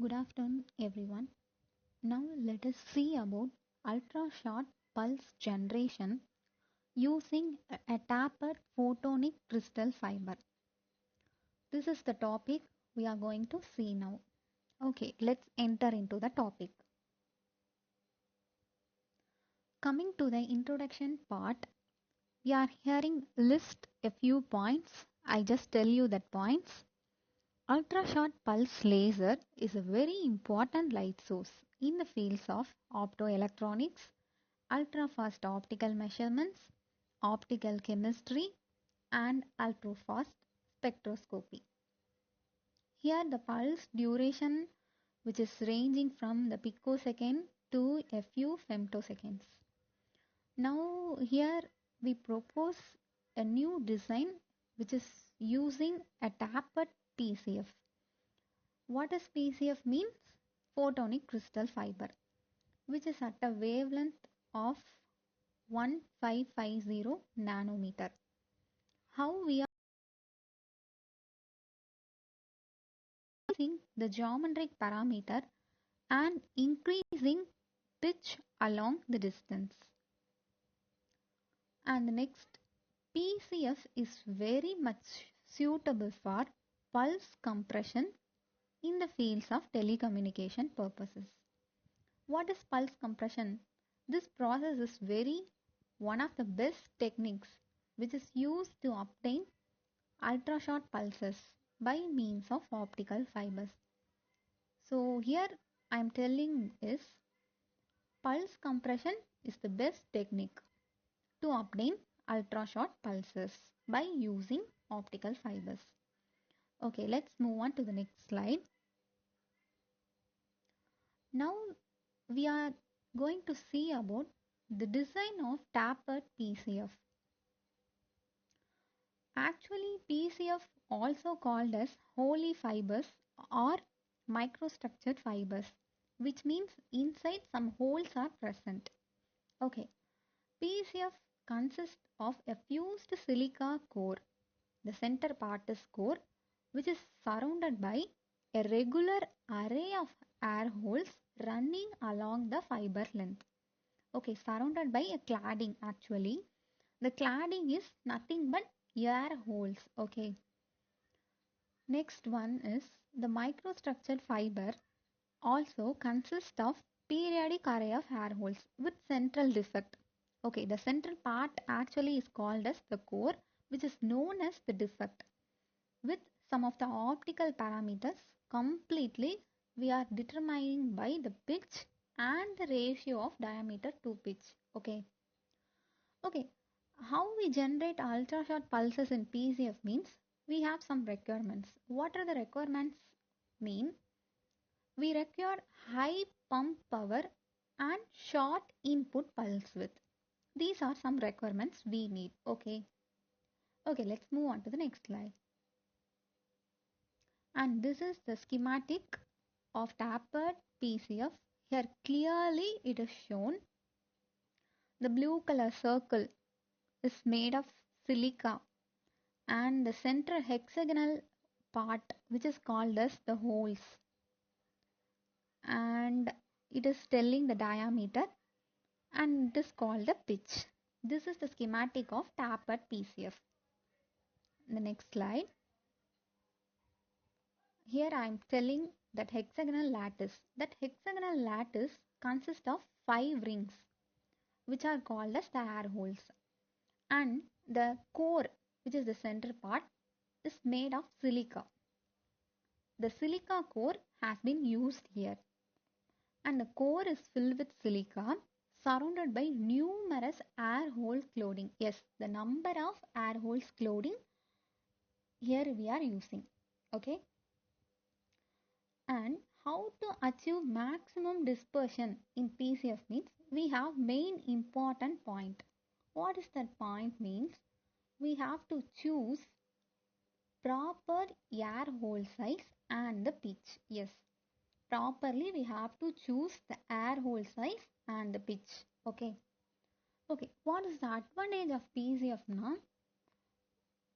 Good afternoon, everyone. Now let us see about ultra short pulse generation using a tapered photonic crystal fiber. This is the topic we are going to see now. Okay, let's enter into the topic. Coming to the introduction part, we are hearing list a few points. I just tell you that points. Ultra short pulse laser is a very important light source in the fields of optoelectronics, ultra-fast optical measurements, optical chemistry, and ultra-fast spectroscopy. Here the pulse duration, which is ranging from the picosecond to a few femtoseconds. Now here we propose a new design which is using a tapered PCF. What does PCF means? Photonic crystal fiber, which is at a wavelength of 1550 nanometer. How we are using the geometric parameter and increasing pitch along the distance. And the next, PCF is very much suitable for pulse compression in the fields of telecommunication purposes. What is pulse compression? This process is very one of the best techniques which is used to obtain ultra short pulses by means of optical fibers. So here I am telling is pulse compression is the best technique to obtain ultra short pulses by using optical fibers. Okay, let's move on to the next slide. Now we are going to see about the design of tapered PCF. Actually, PCF also called as holy fibers or microstructured fibers, which means inside some holes are present. Okay, PCF consists of a fused silica core. The center part is core, which is surrounded by a regular array of air holes running along the fiber length. Okay, surrounded by a cladding actually. The cladding is nothing but air holes. Okay. Next one is the microstructured fiber also consists of periodic array of air holes with central defect. Okay, the central part actually is called as the core, which is known as the defect. With some of the optical parameters completely we are determining by the pitch and the ratio of diameter to pitch. Okay. Okay, how we generate ultra short pulses in PCF means we have some requirements. What are the requirements mean? We require high pump power and short input pulse width. These are some requirements we need. Okay. Okay, let's move on to the next slide. And this is the schematic of tapered PCF. Here clearly it is shown. The blue color circle is made of silica and the center hexagonal part which is called as the holes, and it is telling the diameter and it is called the pitch. This is the schematic of tapered PCF. The next slide. Here I am telling that hexagonal lattice. That hexagonal lattice consists of 5 rings which are called as the air holes, and the core, which is the center part, is made of silica. The silica core has been used here, and the core is filled with silica surrounded by numerous air hole clothing. Yes, the number of air holes clothing here we are using. Okay. And how to achieve maximum dispersion in PCF means we have main important point. What is that point means? We have to choose proper air hole size and the pitch. Yes, properly we have to choose the air hole size and the pitch. Okay. Okay, what is the advantage of PCF now?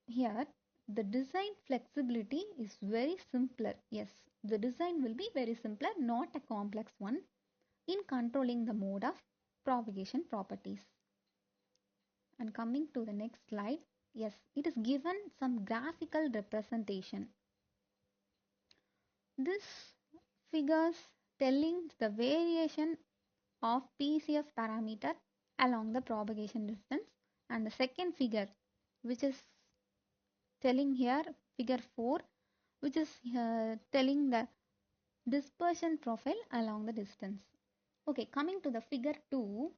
Here the design flexibility is very simpler. Yes, the design will be very simpler, not a complex one, in controlling the mode of propagation properties. And coming to the next slide, yes, it is given some graphical representation. This figures telling the variation of PCF parameter along the propagation distance, and the second figure which is telling here figure 4, which is telling the dispersion profile along the distance. Okay, coming to the figure 2,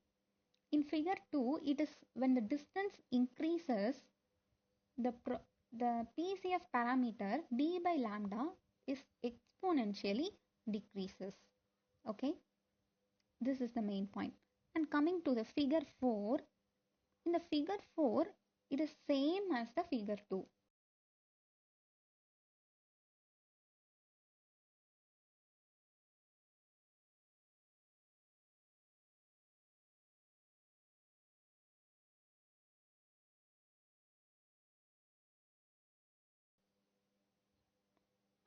in figure 2 it is when the distance increases, the PCF parameter d by lambda is exponentially decreases. Okay, this is the main point. And coming to the figure 4, in the figure 4 it is same as the figure 2.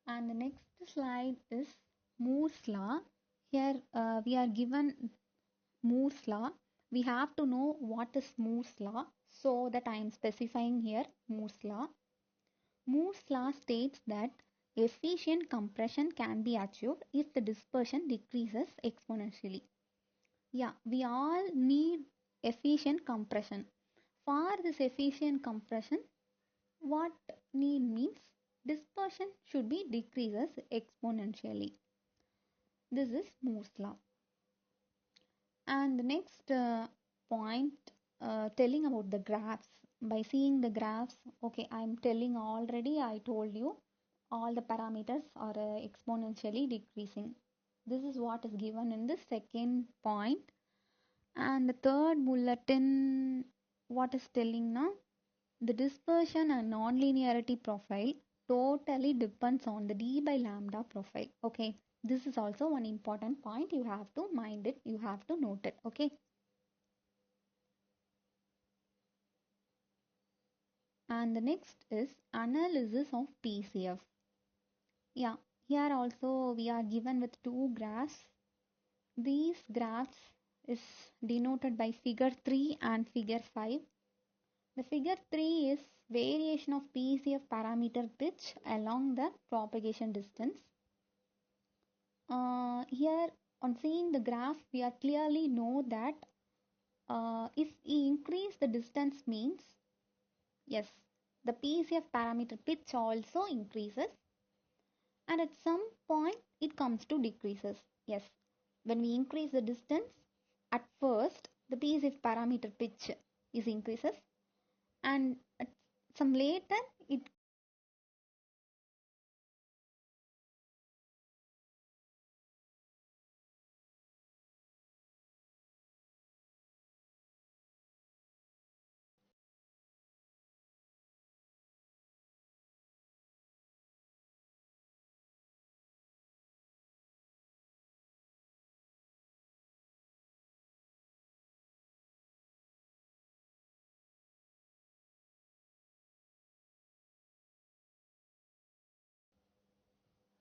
And the next slide is Moore's law. Here we are given Moore's law. We have to know what is Moore's law, so that I am specifying here Moore's law. Moore's law states that efficient compression can be achieved if the dispersion decreases exponentially. Yeah, we all need efficient compression. For this efficient compression, what need means dispersion should be decreases exponentially. This is Moore's law. And the next point, telling about the graphs. By seeing the graphs, okay, I'm telling already, I told you all the parameters are exponentially decreasing. This is what is given in the second point. And the third bulletin, what is telling now? The dispersion and nonlinearity profile totally depends on the d by lambda profile. Okay, this is also one important point. You have to mind it, you have to note it. Okay, and the next is analysis of PCF. Yeah, here also we are given with two graphs. These graphs is denoted by figure 3 and figure 5. The figure 3 is variation of PCF parameter pitch along the propagation distance. Here on seeing the graph, we are clearly know that if we increase the distance means, yes, the PCF parameter pitch also increases, and at some point it comes to decreases. Yes, when we increase the distance, at first the PCF parameter pitch is increases, and at some later it.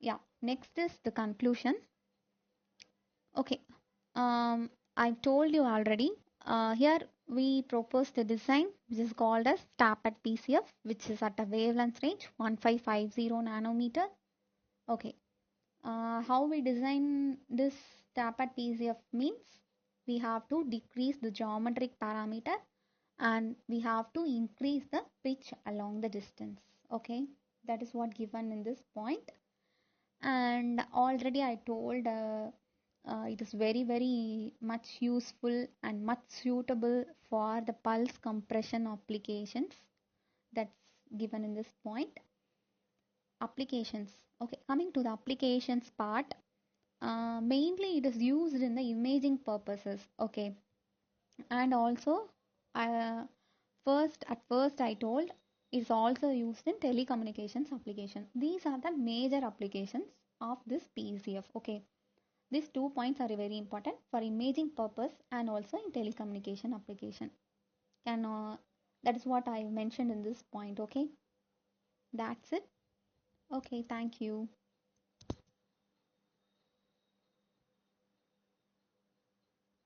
Yeah, next is the conclusion. Okay, I told you already. Here we propose the design which is called as TAPAT PCF, which is at a wavelength range 1550 nanometer. Okay, how we design this TAPAT PCF means we have to decrease the geometric parameter and we have to increase the pitch along the distance. Okay, that is what given in this point. And already I told it is very much useful and much suitable for the pulse compression applications, that's given in this point. Applications, okay, coming to the applications part, mainly it is used in the imaging purposes. Okay, and also uh, first I told is also used in telecommunications application. These are the major applications of this PCF. Okay, these 2 points are very important for imaging purpose and also in telecommunication application. Can that is what I mentioned in this point. Okay, that's it. Okay, thank you.